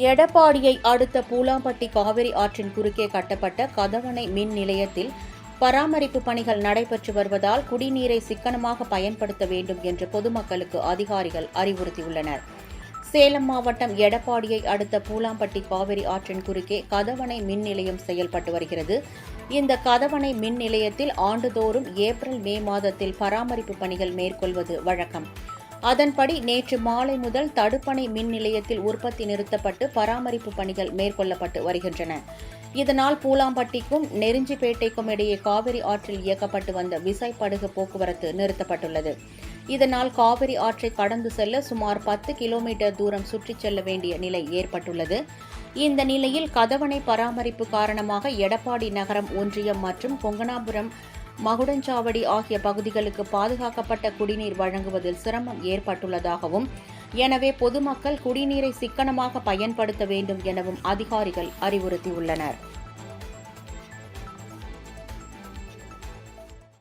எடப்பாடியை அடுத்த பூலாம்பட்டி காவிரி ஆற்றின் குறுக்கே கட்டப்பட்ட கதவணை மின் நிலையத்தில் பராமரிப்பு பணிகள் நடைபெற்று வருவதால் குடிநீரை சிக்கனமாக பயன்படுத்த வேண்டும் என்று பொதுமக்களுக்கு அதிகாரிகள் அறிவுறுத்தியுள்ளனர். சேலம் மாவட்டம் எடப்பாடியை அடுத்த பூலாம்பட்டி காவிரி ஆற்றின் குறுக்கே கதவணை மின் நிலையம் செயல்பட்டு வருகிறது. இந்த கதவணை மின் நிலையத்தில் ஆண்டுதோறும் ஏப்ரல் மே மாதத்தில் பராமரிப்பு பணிகள் மேற்கொள்வது வழக்கம். அதன்படி நேற்று மாலை முதல் தடுப்பணை மின் நிலையத்தில் உற்பத்தி நிறுத்தப்பட்டு பராமரிப்பு பணிகள் மேற்கொள்ளப்பட்டு வருகின்றன. இதனால் பூலாம்பட்டிக்கும் நெருஞ்சிப்பேட்டைக்கும் இடையே காவிரி ஆற்றில் இயக்கப்பட்டு வந்த விசைப்படகு போக்குவரத்து நிறுத்தப்பட்டுள்ளது. இதனால் காவிரி ஆற்றை கடந்து செல்ல சுமார் 10 கிலோமீட்டர் தூரம் சுற்றிச் செல்ல வேண்டிய நிலை ஏற்பட்டுள்ளது. இந்த நிலையில் கதவணை பராமரிப்பு காரணமாக எடப்பாடி நகரம் ஒன்றியம் மற்றும் கொங்கனாபுரம் மகுடஞ்சாவடி ஆகிய பகுதிகளுக்கு பாதுகாக்கப்பட்ட குடிநீர் வழங்குவதில் சிரமம் ஏற்பட்டுள்ளதாகவும், எனவே பொதுமக்கள் குடிநீரை சிக்கனமாக பயன்படுத்த வேண்டும் எனவும் அதிகாரிகள் அறிவுறுத்தியுள்ளனர்.